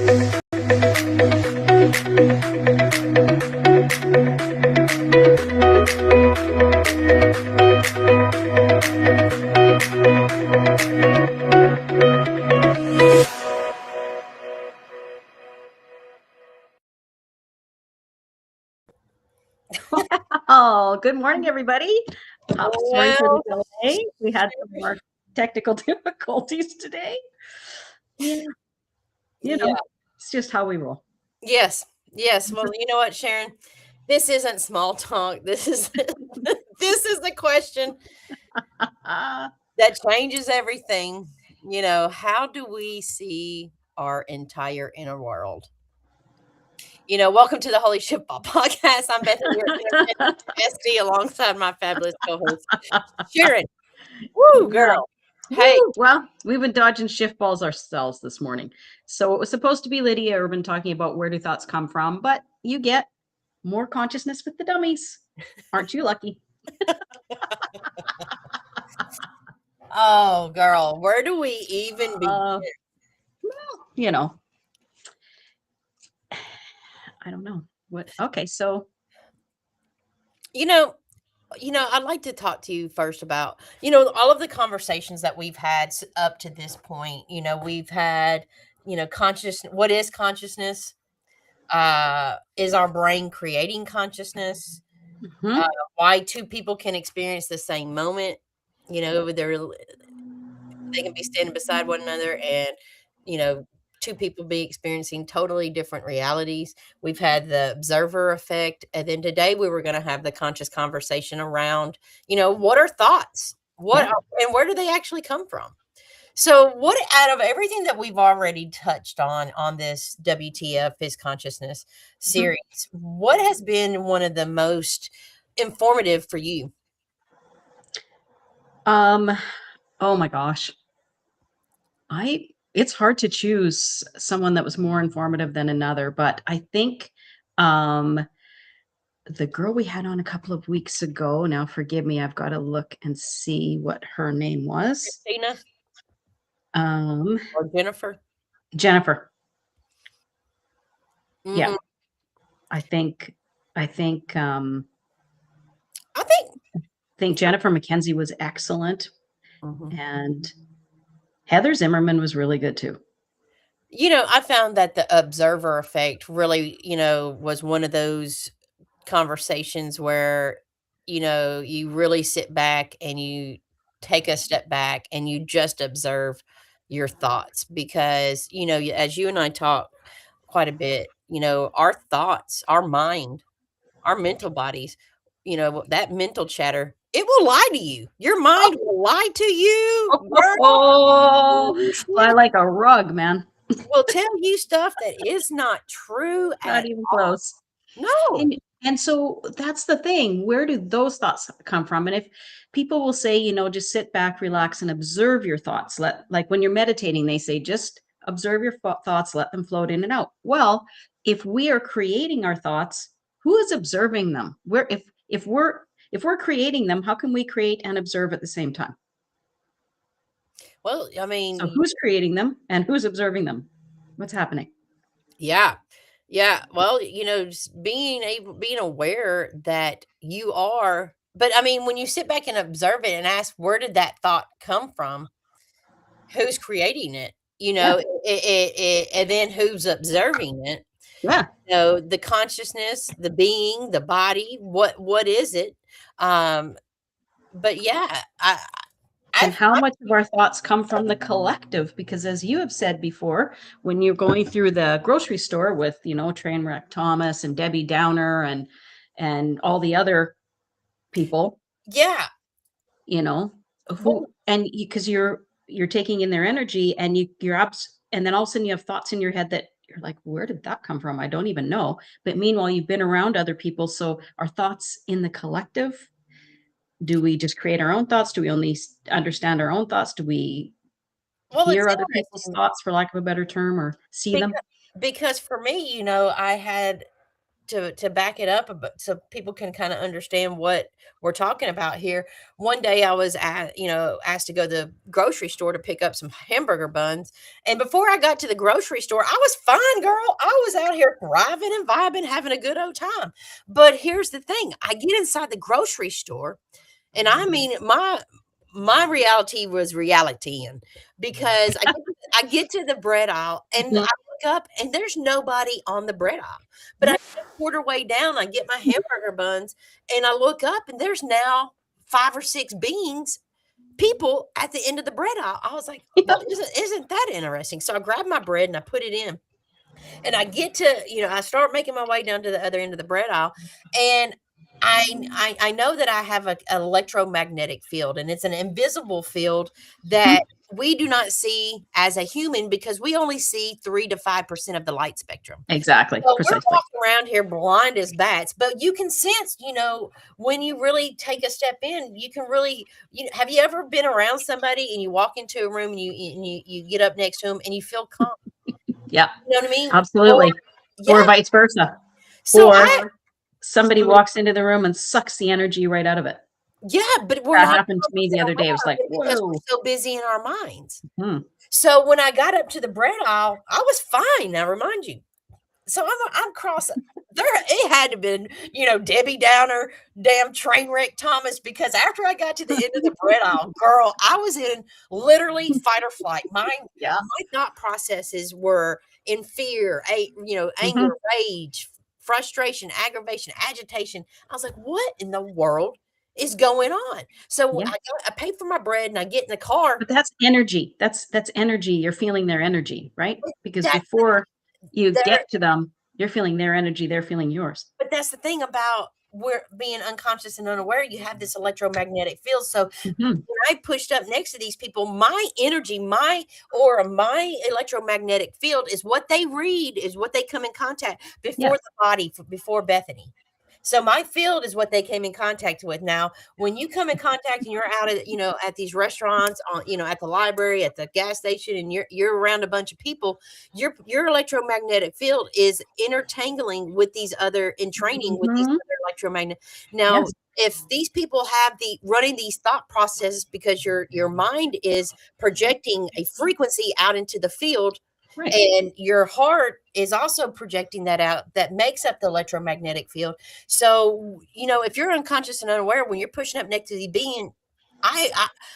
Oh, good morning, everybody. Sorry for the delay. We had some more technical difficulties today. Yeah, it's just how we roll. Yes. Well, you know what, Sharon? This isn't small talk. This is this is the question that changes everything. How do we see our entire inner world? Welcome to the Holy Shiftball podcast. I'm Bethany Urban, SD, alongside my fabulous co-host, Sharon. Woo, girl. Hey. Well, we've been dodging shiftballs ourselves this morning. So it was supposed to be Lydiah Urban talking about where do thoughts come from, but you get more consciousness with the dummies. Aren't you lucky? Oh, girl, where do we even begin? Well, I don't know. What? Okay, so I'd like to talk to you first about, all of the conversations that we've had up to this point. We've had, what is consciousness? Is our brain creating consciousness? Why two people can experience the same moment? They can be standing beside one another and, two people be experiencing totally different realities. We've had the observer effect. And then today we were going to have the conscious conversation around, what are thoughts? And where do they actually come from? So what out of everything that we've already touched on this WTF is Consciousness series, what has been one of the most informative for you? Oh my gosh. It's hard to choose someone that was more informative than another, but I think the girl we had on a couple of weeks ago, now forgive me, I've got to look and see what her name was. Christina? Or Jennifer? Jennifer. Mm-hmm. Yeah. I think Jennifer McKenzie was excellent. And Heather Zimmerman was really good too. I found that the observer effect really, was one of those conversations where, you really sit back and you take a step back and you just observe your thoughts because, as you and I talk quite a bit, our thoughts, our mind, our mental bodies, that mental chatter, it will lie to you. Your mind will lie to you. I like a rug, man. Will tell you stuff that is not true. Not even close. No. And so that's the thing. Where do those thoughts come from? And if people will say, just sit back, relax, and observe your thoughts. Like when you're meditating, they say, just observe your thoughts, let them float in and out. Well, if we are creating our thoughts, who is observing them? If we're creating them, how can we create and observe at the same time? Well, I mean, so who's creating them and who's observing them? What's happening? Yeah. Well, just being aware that you are, but I mean, when you sit back and observe it and ask, where did that thought come from? Who's creating it? And then who's observing it? Yeah. The consciousness, the being, the body, what is it? But yeah, and how much of our thoughts come from the collective? Because as you have said before, when you're going through the grocery store with, Trainwreck Thomas and Debbie Downer and all the other people. Yeah. Because you're taking in their energy and you're up, and then all of a sudden you have thoughts in your head that you're like, where did that come from? I don't even know. But meanwhile, you've been around other people. So our thoughts in the collective, do we just create our own thoughts? Do we only understand our own thoughts? Do we hear other people's thoughts, for lack of a better term, or see them? Because for me, I had to back it up, but so people can kind of understand what we're talking about here. One day I was asked to go to the grocery store to pick up some hamburger buns, and before I got to the grocery store, I was fine, girl. I was out here thriving and vibing, having a good old time. But here's the thing: I get inside the grocery store, and I mean my reality was reality in because I get to the bread aisle and I Mhm. look up and there's nobody on the bread aisle. But I Yep. get a quarter way down, I get my hamburger buns and I look up and there's now 5 or 6 beings people at the end of the bread aisle. I was like, well, isn't that interesting? So I grabbed my bread and I put it in. And I get to, I start making my way down to the other end of the bread aisle, and I know that I have an electromagnetic field, and it's an invisible field that we do not see as a human because we only see 3 to 5% of the light spectrum. Exactly. So we're Precisely. walking around here blind as bats, but you can sense, when you really take a step in, you can really. Have you ever been around somebody and you walk into a room and you get up next to them and you feel calm? Yeah. You know what I mean? Or Absolutely. Or yeah. vice versa. So Or I somebody walks into the room and sucks the energy right out of it. Yeah, but we're That not happened to me the other day. I was aware of like, it because whoa. we're so busy in our minds. Hmm. So when I got up to the bread aisle, I was fine. Now remind you. So I'm crossing. There, it had to have been, Debbie Downer, damn train wreck Thomas, because after I got to the end of the bread aisle, girl, I was in literally fight or flight. Yeah. My thought processes were in fear, anger, Hmm. rage, frustration, aggravation, agitation. I was like, what in the world is going on? So Yeah. I paid for my bread and I get in the car. But that's energy. That's energy. You're feeling their energy, right? Because That before you there get to them, you're feeling their energy. They're feeling yours. But that's the thing about we're being unconscious and unaware, you have this electromagnetic field. So Hmm. when I pushed up next to these people, my energy, my aura, my electromagnetic field is what they read, is what they come in contact before Yes. the body, before Bethany. So my field is what they came in contact with. Now, when you come in contact and you're out at these restaurants, at the library, at the gas station, and you're around a bunch of people, your electromagnetic field is intertangling with these other in training with these Hmm. other electromagnet. Now, Yes. if these people have the running these thought processes because your mind is projecting a frequency out into the field, Right. and your heart is also projecting that out, that makes up the electromagnetic field. So if you're unconscious and unaware when you're pushing up next to the being, I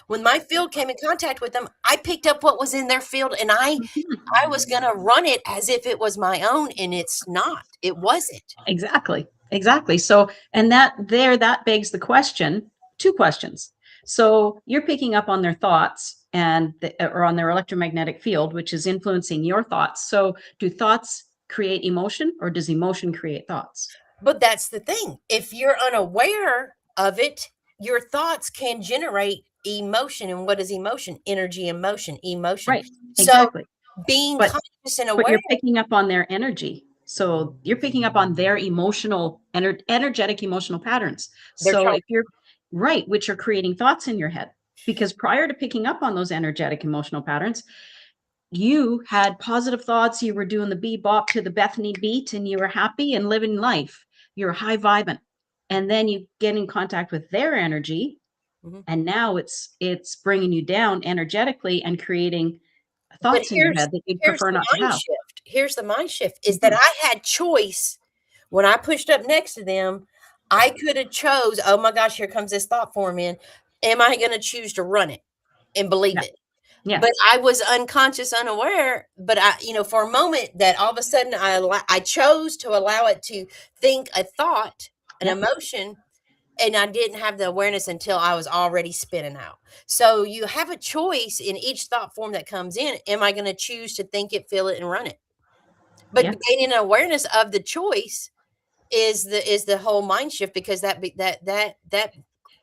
when my field came in contact with them, I picked up what was in their field, and Mhm. I was going to run it as if it was my own, and it's not. It wasn't. Exactly. Exactly. So, and that begs the question, two questions. So you're picking up on their thoughts or on their electromagnetic field, which is influencing your thoughts. So do thoughts create emotion or does emotion create thoughts? But that's the thing. If you're unaware of it, your thoughts can generate emotion. And what is emotion? Energy and motion, emotion. Right. So Exactly. being But conscious and but aware, you're picking up on their energy. So you're picking up on their energetic emotional patterns. they're So trying. if you're right, which are creating thoughts in your head, because prior to picking up on those energetic emotional patterns, you had positive thoughts. You were doing the bebop to the Bethany beat and you were happy and living life. You're high vibing. And then you get in contact with their energy. Mhm. And now it's bringing you down energetically and creating But thoughts in your head that you'd here's prefer the not to mind have. shift. Here's the mind shift is that Mhm. I had choice when I pushed up next to them. I could have chose, oh my gosh, here comes this thought form in. Am I going to choose to run it and believe Yeah. it? Yeah. But I was unconscious, unaware. But for a moment, that all of a sudden I chose to allow it to think a thought, an Yeah. emotion, and I didn't have the awareness until I was already spinning out. So you have a choice in each thought form that comes in. Am I going to choose to think it, feel it, and run it? But Yeah. gaining awareness of the choice is the whole mind shift because that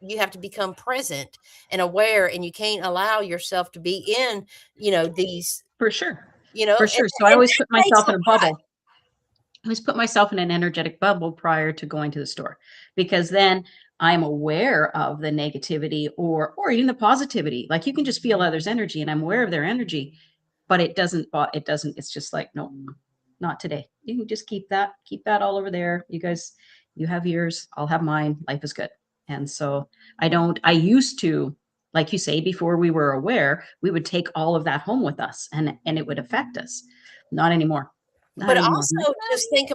you have to become present and aware, and you can't allow yourself to be in these For sure. and For sure. So I and always that put takes myself a in a lot. bubble. I always put myself in an energetic bubble prior to going to the store because then I'm aware of the negativity or even the positivity. Like you can just feel others' energy and I'm aware of their energy, but it doesn't, it's just like, no. not today. You can just keep that all over there. You guys, you have yours, I'll have mine. Life is good. And so I used to, like you say, before we were aware, we would take all of that home with us and it would affect us. Not anymore. Not But anymore. I'm like, also just think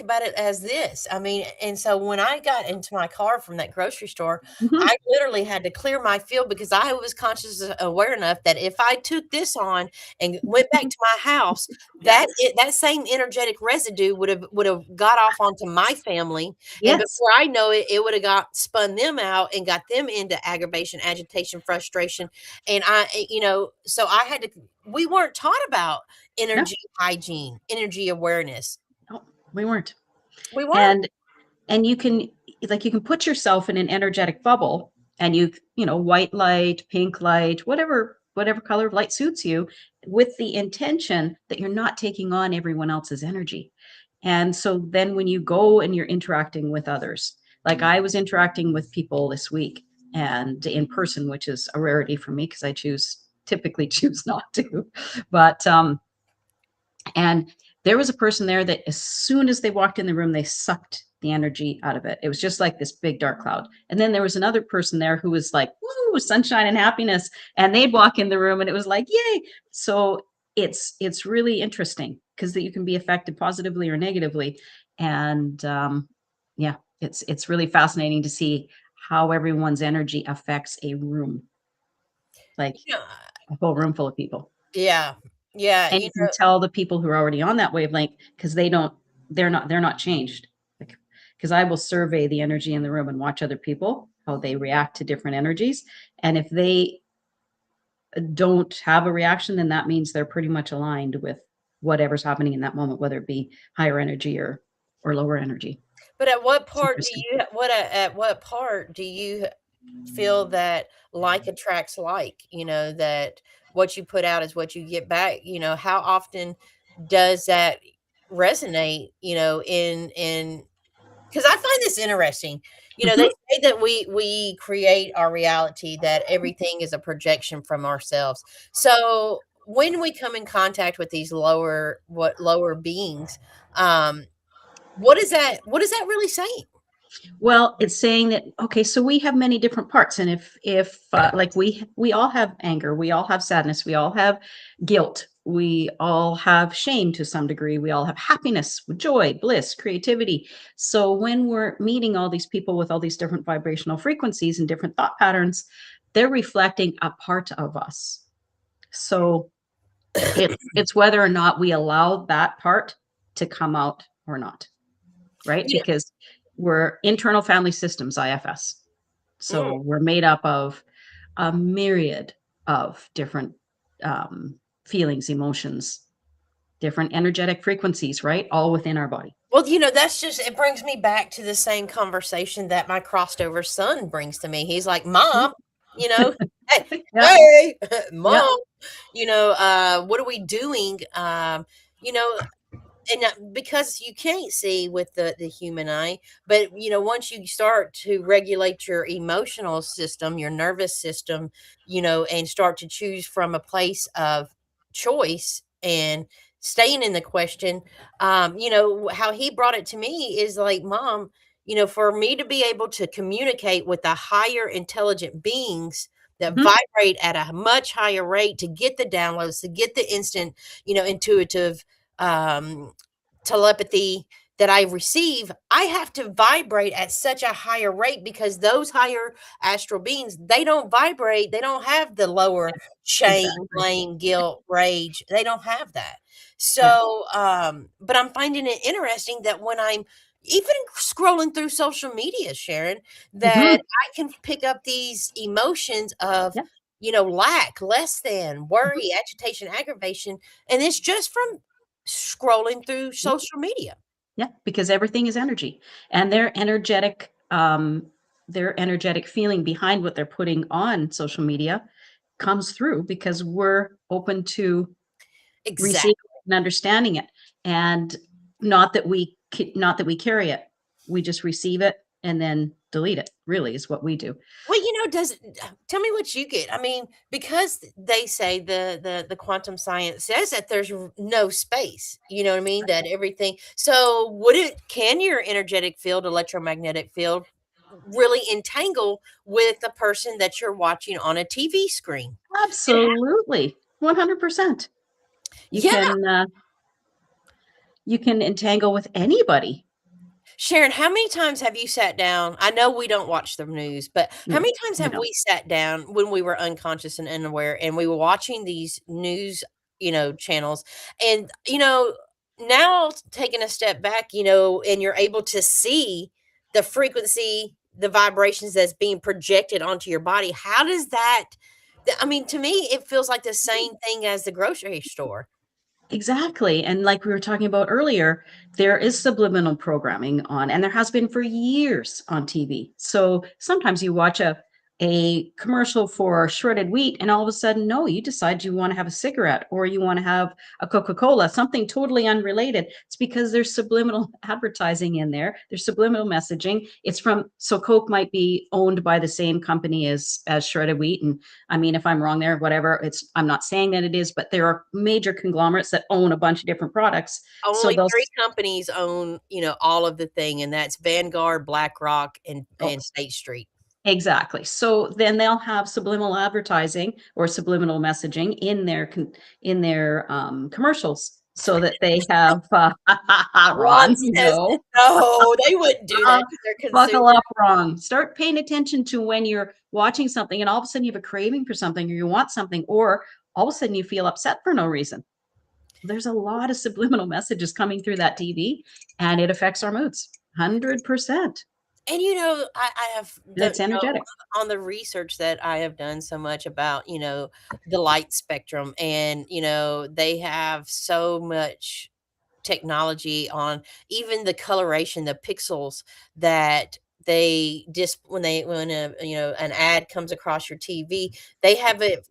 about it as this. I mean, and so when I got into my car from that grocery store, mhm, I literally had to clear my field because I was conscious aware enough that if I took this on and went back to my house, yes, that same energetic residue would have got off onto my family, and yes, before I know it, it would have got spun them out and got them into aggravation, agitation, frustration, and so I had to. We weren't taught about no, energy hygiene, energy awareness. no, we weren't. We weren't. And you can, like, you can put yourself in an energetic bubble, and white light, pink light, whatever color of light suits you, with the intention that you're not taking on everyone else's energy. And so then when you go and you're interacting with others, like I was interacting with people this week and in person, which is a rarity for me because I typically choose not to. But and there was a person there that as soon as they walked in the room, they sucked the energy out of it. It was just like this big dark cloud. And then there was another person there who was like, woo, sunshine and happiness. And they'd walk in the room and it was like, yay. So it's really interesting because that you can be affected positively or negatively. And yeah, it's really fascinating to see how everyone's energy affects a room, like Yeah. a whole room full of people. Yeah. Yeah. And you can tell the people who are already on that wavelength because they're not changed. Like, because I will survey the energy in the room and watch other people, how they react to different energies. And if they don't have a reaction, then that means they're pretty much aligned with whatever's happening in that moment, whether it be higher energy or lower energy. But at what It's part do interesting. you what at what part do you feel that like attracts like, that what you put out is what you get back, how often does that resonate, in because I find this interesting. They Mhm. say that we create our reality, that everything is a projection from ourselves. So when we come in contact with these lower beings, um, what is that really saying? Well, it's saying that, okay, so we have many different parts, and if like we all have anger, we all have sadness, we all have guilt, we all have shame to some degree, we all have happiness, joy, bliss, creativity. So when we're meeting all these people with all these different vibrational frequencies and different thought patterns, they're reflecting a part of us. So it's whether or not we allow that part to come out or not, right? You Because we're internal family systems, IFS. know, So we're made up of a myriad of different feelings, emotions, different energetic frequencies, right? All within our body. well, that's just it brings me back to the same conversation that my crossed over son brings to me. He's like, Mhm. "Mom, hey, Yeah. hey, Yeah. mom, what are we doing?" You know, and because you can't see with the human eye, but once you start to regulate your emotional system, your nervous system, and start to choose from a place of choice and staying in the question, how he brought it to me is like, mom, for me to be able to communicate with the higher intelligent beings that Mhm. vibrate at a much higher rate, to get the downloads, to get the instant, intuitive um telepathy that I receive, I have to vibrate at such a higher rate because those higher astral beings, they don't vibrate. They don't have the lower shame, Exactly. blame, guilt, rage. They don't have that. Yeah. So, but I'm finding it interesting that when I'm even scrolling through social media, Sharon, that Mhm. I can pick up these emotions of, Yeah. lack, less than, Mhm. worry, agitation, aggravation. And it's just from scrolling through Yeah. social media. Yeah. Because everything is energy, and their energetic feeling behind what they're putting on social media comes through because we're open to receiving Exactly. and understanding it, and not that we carry it. We just receive it, and then delete it, really is what we do. Well, does tell me what you get. I mean, because they say the quantum science says that there's no space. You know what I mean? That everything. So, can your energetic field, electromagnetic field, really entangle with the person that you're watching on a TV screen? It Absolutely. 100%. You Yeah. can, you can entangle with anybody. Sharon, how many times have you sat down? I know we don't watch the news, but how No, many times we have don't. we sat down when we were unconscious and unaware and we were watching these news, channels and, now taking a step back, and you're able to see the frequency, the vibrations that's being projected onto your body. How does I mean, to me, it feels like the same thing as the grocery store. Exactly. And like we were talking about earlier, there is subliminal programming on, and there has been for years on TV. So sometimes you watch a commercial for shredded wheat, and all of a sudden, no, you decide you want to have a cigarette or you want to have a Coca-Cola, something totally unrelated. It's because there's subliminal advertising in there. There's subliminal messaging. It's from, so Coke might be owned by the same company as shredded wheat. And I mean, if I'm wrong there, whatever, I'm not saying that it is, but there are major conglomerates that own a bunch of different products. So Only they'll, 3 companies own, all of the thing, and that's Vanguard, BlackRock, oh, and State Street. exactly. So then they'll have subliminal advertising or subliminal messaging in their commercials so that they have, Ron Ron, says, "No, they wouldn't do uh, that because 'cause they're buckle consumers." up, Ron. Start paying attention to when you're watching something and all of a sudden you have a craving for something or you want something, or all of a sudden you feel upset for no reason. There's a lot of subliminal messages coming through that TV, and it affects our moods 100%. And, I have And it's the energetic. on the research that I have done so much about, the light spectrum and, they have so much technology on even the coloration, the pixels that they just when an ad comes across your TV, they have it,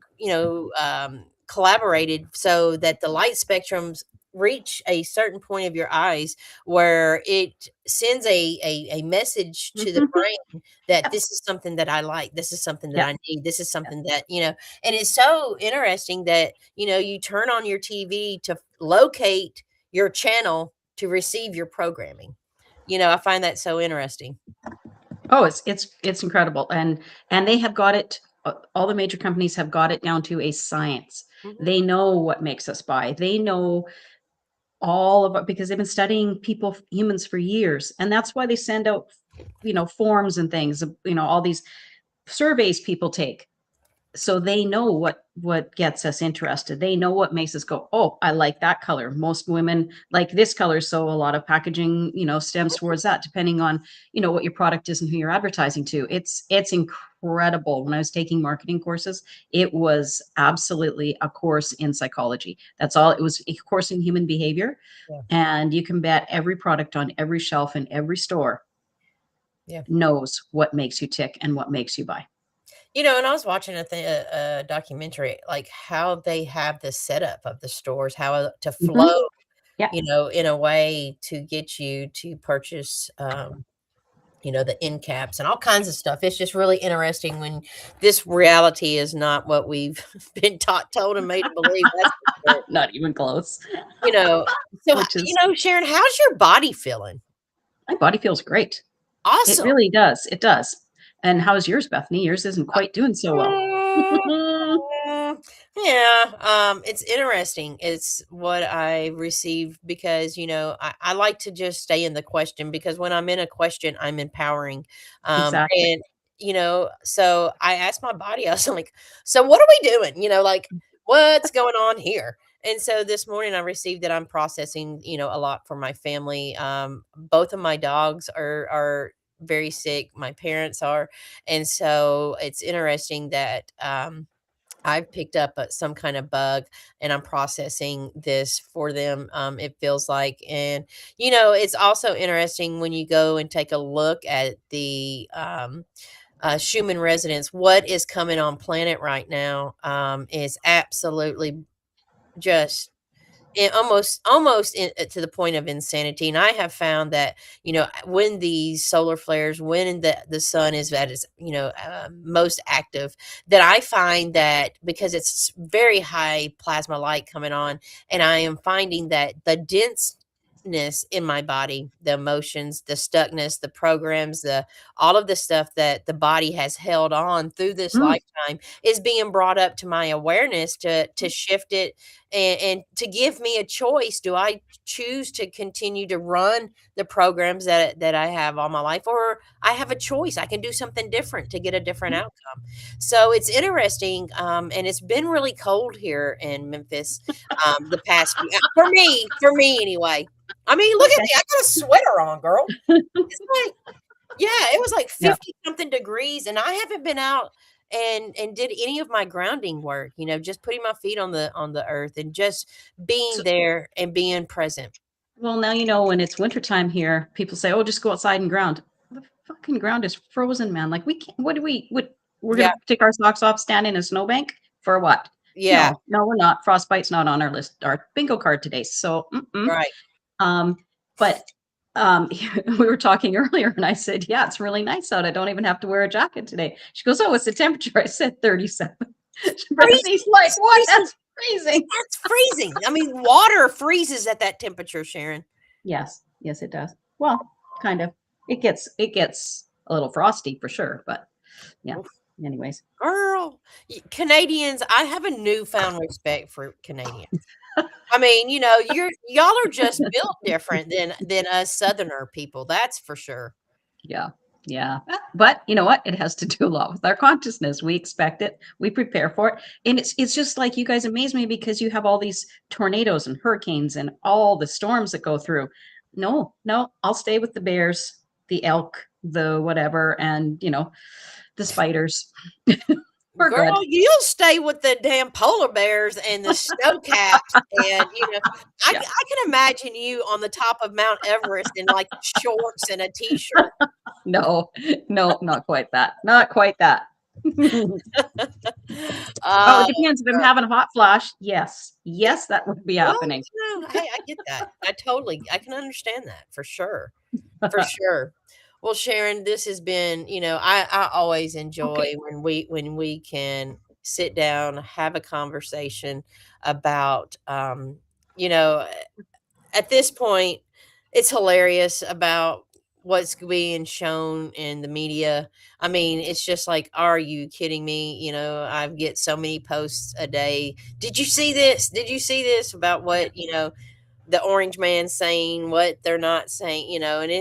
collaborated so that the light spectrums reach a certain point of your eyes where it sends a message to the Mhm. brain that Yes. this is something that I like, this is something that Yeah. I need, this is Yeah. something that, and it's so interesting that, you turn on your TV to locate your channel to receive your programming. I find that so interesting. Oh, it's incredible, and they have got it. All the major companies have got it down to a science. Mhm. They know what makes us buy. They know all of it because they've been studying people, humans for years, and that's why they send out, forms and things. All these surveys people take. So they know what gets us interested. They know what makes us go, "Oh, I like that color." Most women like this color, so a lot of packaging, stems towards that, depending on, what your product is and who you're advertising to. It's incredible. When I was taking marketing courses, it was absolutely a course in psychology. That's all. It was a course in human behavior, Yeah, and you can bet every product on every shelf in every store yeah. knows what makes you tick and what makes you buy. And I was watching a documentary, like, how they have the setup of the stores, how to Mhm. flow, Yeah. in a way to get you to purchase, the end caps and all kinds of stuff. It's just really interesting when this reality is not what we've been taught, told, and made to believe, that's for sure. Not even close. You know, so, Which is Sharon, how's your body feeling? my body feels great. It Awesome. really does, it does. And how's yours, Bethany? Yours isn't quite doing so well. Mm, yeah, it's interesting. It's what I receive because, I like to just stay in the question because when I'm in a question, I'm empowering. Exactly. And, so I asked my body, I was like, so what are we doing? Like, what's going on here? And so this morning I received that I'm processing, a lot for my family. Both of my dogs are very sick. My parents are, and so it's interesting that I've picked up some kind of bug and I'm processing this for them. It feels like, and it's also interesting when you go and take a look at the Schumann resonance. What is coming on planet right now is absolutely just and to the point of insanity. And I have found that, when these solar flares, when the sun is at its, most active, that I find that because it's very high plasma light coming on, and I am finding that the denseness in my body, the emotions, the stuckness, the programs, all of the stuff that the body has held on through this Mm, lifetime is being brought up to my awareness to shift it, and to give me a choice. Do I choose to continue to run the programs that I have all my life, or I have a choice? I can do something different to get a different outcome. So it's interesting, and it's been really cold here in Memphis, the past few, for me anyway. I mean, look at okay. me. I got a sweater on, girl. It's like, yeah, it was like Yeah. 50 something degrees, and I haven't been out and did any of my grounding work, just putting my feet on the earth and just being So, there and being present. well, now when it's wintertime here, people say, "Oh, just go outside and ground." The fucking ground is frozen, man. Like we can't. We're Yeah, gonna take our socks off, stand in a snowbank for what? yeah, No, no, we're not. Frostbite's not on our list, our bingo card today. So, right. um, but um, we were talking earlier, and I said, "Yeah, it's really nice out. I don't even have to wear a jacket today." She goes, "Oh, what's the temperature?" I said, 37. Bethany's Freezing. like, It's "What? freezing. That's freezing." That's freezing. I mean, water freezes at that temperature, Sharon. Yes, yes, it does. Well, kind of. It gets a little frosty for sure, but yeah. Anyways, Girl, Canadians, I have a newfound respect for Canadians. I mean, y'all are just built different than us Southerner people. That's for sure. yeah, yeah. But you know what? It has to do a lot with our consciousness. We expect it, we prepare for it, and it's just like you guys amaze me because you have all these tornadoes and hurricanes and all the storms that go through. No, no, I'll stay with the bears, the elk, the whatever, and the spiders. We're good. Girl, you'll stay with the damn polar bears and the snow caps, and Yeah. I can imagine you on the top of Mount Everest in like shorts and a t-shirt. No, no, not quite that. Not quite that. Oh, it Oh, depends. If I'm girl. having a hot flash, yes. Yeah, Yes, that would be well, happening. hey, I get that. I can understand that for sure. For sure. Well, Sharon, this has been, I always Okay. enjoy when we can sit down, have a conversation about, you know, at this point, it's hilarious about what's being shown in the media. I mean, it's just like, are you kidding me? I get so many posts a day. Did you see this? Did you see this about Yeah. what, the orange man saying, what they're not saying, and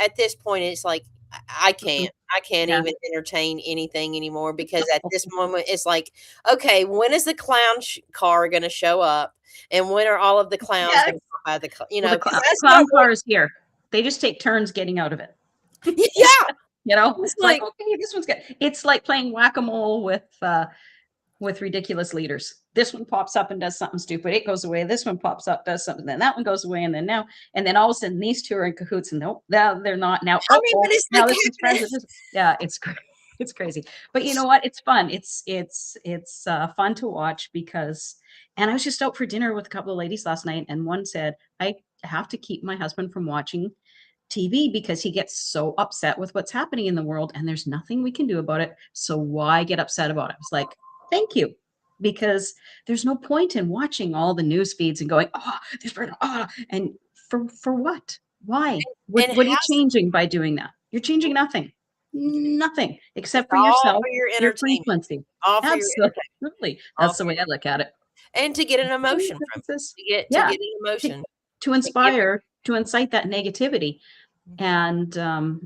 at this point it's like Mhm. I can't Yeah. even entertain anything anymore, because at this moment it's like, okay, when is the clown car going to show up, and when are all of the clowns Yes. going to come out of the Well, the because clown, that's clown what car is here. They just take turns getting out of it. yeah, it's It's like, like, okay, this one's good. It's like playing whack-a-mole with ridiculous leaders. This one pops up and does something stupid. It goes away. This one pops up, does something. Then that one goes away. And then all of a sudden these two are in cahoots. And nope, now they're not. Now, I mean, but oh, it's now like this one's friends happening. with this. Yeah, it's crazy. It's crazy. But you know what? It's fun. It's fun to watch because. And I was just out for dinner with a couple of ladies last night, and one said, "I have to keep my husband from watching TV because he gets so upset with what's happening in the world, and there's nothing we can do about it. So why get upset about it?" I was like, thank you. Because there's no point in watching all the news feeds and going, oh, this person, oh, and for what? Why? What And what are you how's changing by doing that? You're changing nothing. Nothing it's except for all yourself, for your your entertainment, frequency. all for your entertainment, Absolutely. all That's for the way I look at it. and to get an emotion from it, to Yeah. get an To, emotion, to to give inspire, to incite that negativity. it. And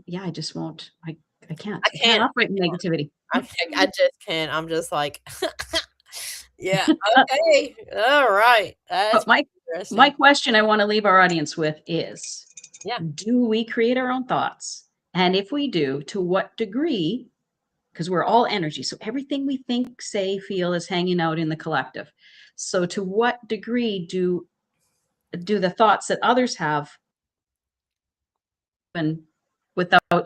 yeah, I just won't. I can't. I I can't can't. operate in negativity. I just can't. I'm just like, yeah, okay, all right. That's But my interesting. question I want to leave our audience with is, Yeah. do we create our own thoughts? And if we do, to what degree? Because we're all energy. So everything we think, say, feel is hanging out in the collective. So to what degree do the thoughts that others have and without Oh,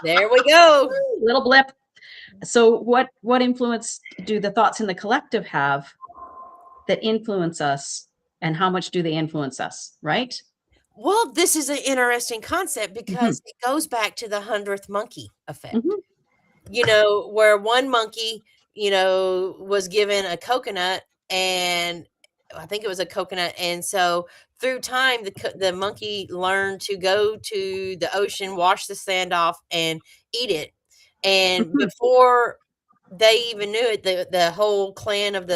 there we go. little blip. So what influence do the thoughts in the collective have that influence us, and how much do they influence us, right? Well, this is an interesting concept Mm-hmm. because it goes back to the 100th monkey effect. Mm-hmm. Where one monkey, was given a coconut, and I think it was a coconut. And so through time, the monkey learned to go to the ocean, wash the sand off, and eat it. And Mm-hmm. before they even knew it, the whole clan of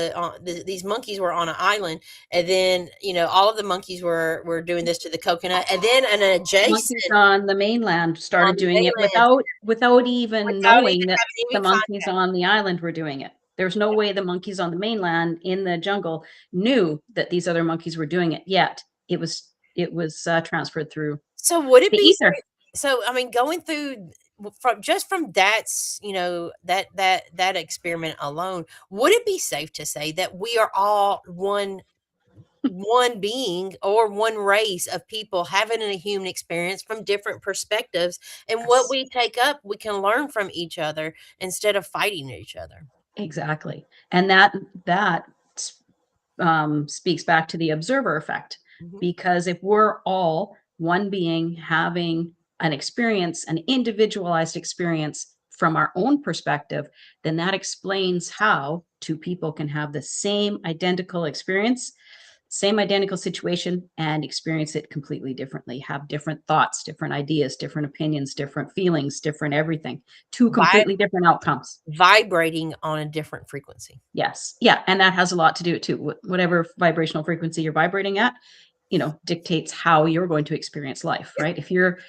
these monkeys were on an island. And then, all of the monkeys were doing this to the coconut, and then an Monkeys adjacent on the mainland on started the doing it mainland without even without knowing even that having the any monkeys contact. on the island were doing it. There's no way the monkeys on the mainland in the jungle knew that these other monkeys were doing it, yet it was transferred through So would it the be ether. so, I mean, going through from that experiment alone, would it be safe to say that we are all one being or one race of people having a human experience from different perspectives, and what Yes, we take up, we can learn from each other instead of fighting each other? exactly. And that speaks back to the observer effect. Mhm. Because if we're all one being having an experience, an individualized experience from our own perspective, then that explains how two people can have the same identical experience, same identical situation, and experience it completely differently, have different thoughts, different ideas, different opinions, different feelings, different everything, two Vi completely different outcomes. Vibrating on a different frequency. Yes. Yeah, and that has a lot to do it too. Whatever vibrational frequency you're vibrating at, dictates how you're going to experience life, right? If you're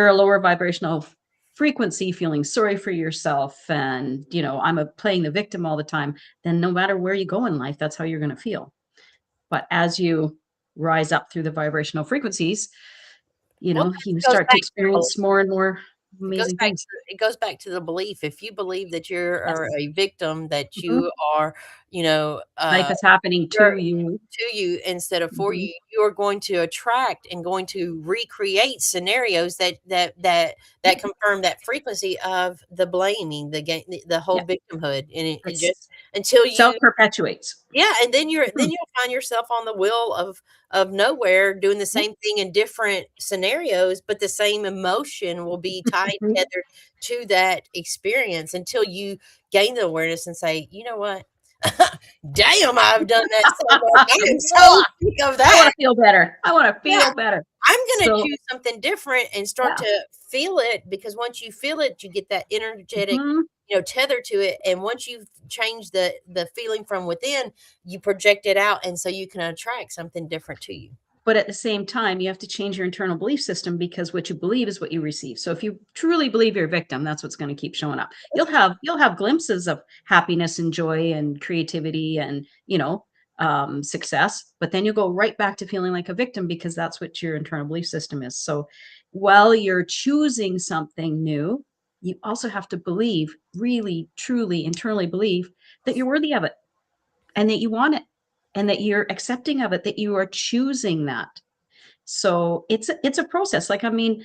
a lower vibrational frequency, feeling sorry for yourself, and playing the victim all the time, then no matter where you go in life, that's how you're going to feel. But as you rise up through the vibrational frequencies, Well, you that goes start to back to belief. experience more and more amazing things. It goes back to the belief. If you believe that you're are Yes. a victim, that Mhm. you are, you know, Life is happening you're to you. to you instead of for Mhm. you, you are going to attract and going to recreate scenarios that confirm that frequency of the blaming, the Yeah, whole victimhood, and it just it's until you. self perpetuates. Yeah, and then you'll find yourself on the wheel of nowhere doing the same thing in different scenarios, but the same emotion will be tied Mhm. together to that experience until you gain the awareness and say, "You know what? Damn, I've done that so much. I am so Ugh, sick of I that." wanna feel better. I wanna Yeah, feel better. I'm gonna So choose something different and start yeah. to feel it, because once you feel it, you get that energetic, Mhm. tether to it. And once you've changed the feeling from within, you project it out, and so you can attract something different to you. But at the same time, you have to change your internal belief system, because what you believe is what you receive. So if you truly believe you're a victim, that's what's gonna keep showing up. You'll have glimpses of happiness and joy and creativity and, success, but then you'll go right back to feeling like a victim, because that's what your internal belief system is. So while you're choosing something new, you also have to believe, really, truly, internally believe that you're worthy of it, and that you want it, and that you're accepting of it, that you are choosing that. So it's a process. Like, I mean,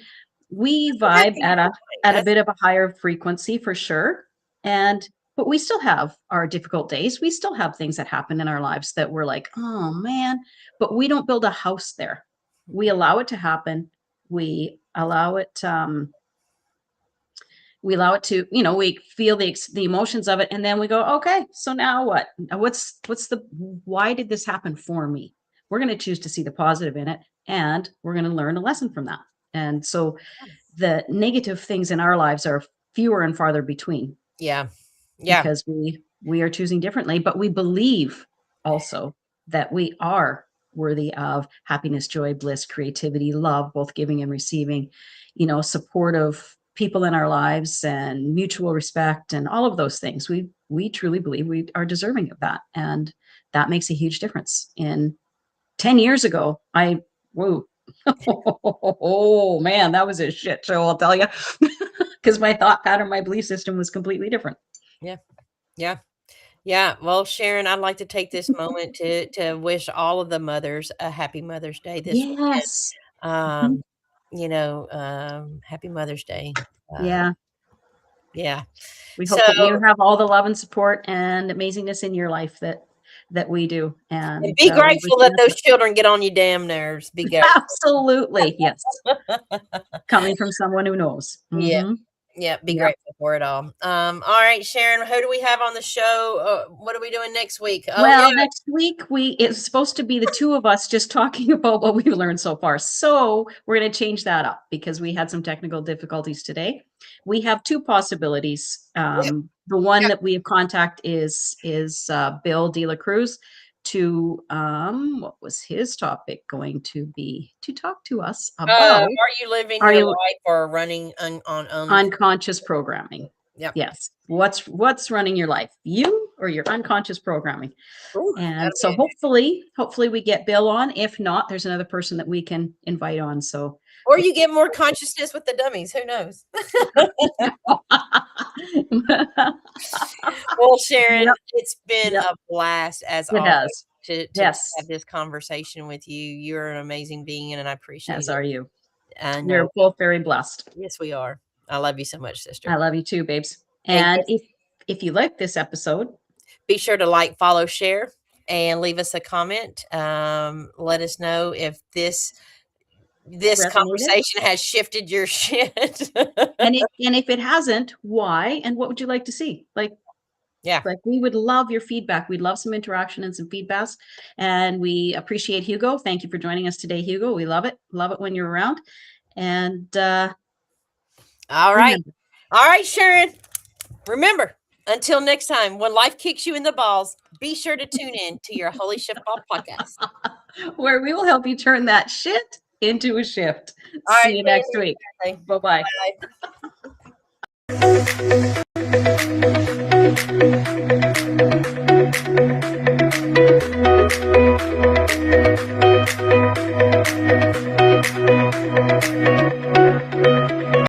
we You have vibe peace at of a mind. at a That's bit of a higher frequency for sure. And but we still have our difficult days. We still have things that happen in our lives that we're like, "Oh man," but we don't build a house there. We allow it to happen. We allow it we feel the emotions of it, and then we go, okay, so now what? Why did this happen for me? We're going to choose to see the positive in it, and we're going to learn a lesson from that. And so the negative things in our lives are fewer and farther between, yeah. Yeah. because we are choosing differently, but we believe also that we are worthy of happiness, joy, bliss, creativity, love, both giving and receiving, supportive people in our lives, and mutual respect, and all of those things. We truly believe we are deserving of that, and that makes a huge difference. In 10 years ago, I whoa. Oh man, that was a shit show, I'll tell you. Because my thought pattern, my belief system was completely different. Yeah. Yeah. Yeah. Well, Sharon, I'd like to take this moment to wish all of the mothers a happy Mother's Day this weekend. Yes. Mhm. Um, Happy Mother's Day. Uh, Yeah. yeah. We So hope that you have all the love and support and amazingness in your life that that we do. And And be we wish grateful you that those nothing. children get on your damn nerves. Be grateful. Absolutely. Yes. Coming from someone who knows. Yeah. Hmm. Yeah, be Yep. grateful for it all. All right, Sharon, who do we have on the show? What are we doing next week? Oh, yeah. Well, next week it's supposed to be the two of us just talking about what we've learned so far. So we're going to change that up because we had some technical difficulties today. We have two possibilities. Yep. The one Yep. that we have contact is Bill De La Cruz to what was his topic going to be? To talk to us Are about you living are your you life or running on unconscious programming? Yep. Yes. What's running your life? You or your unconscious programming? Ooh, And that'll so be hopefully we get Bill on. If not, there's another person that we can invite on. So or you get more consciousness with the dummies. Who knows? Well, Sharon, Yep, it's been yep, a blast as it always has. to have Yes, this conversation with you. You're an amazing being, and I appreciate as it. are you. I know. We're both very blessed. Yes, we are. I love you so much, I sister. love you too, babes. And And yes, if you like this episode, be sure to like, follow, share, and leave us a comment. Let us know if this resonated, conversation has shifted your shit. and if it hasn't, why? And what would you like to see? Yeah. Like we would love your feedback. We'd love some interaction and some feedbacks. And we appreciate Hugo. Thank you for joining us today, Hugo. We love it. Love it when you're around. And All right. remember, All right, Sharon. Remember, until next time, when life kicks you in the balls, be sure to tune in to your Holy Shiftball podcast. where we will help you turn that shit into a shift. All See right, you Sharon. next week. Bye. Bye-bye. Bye.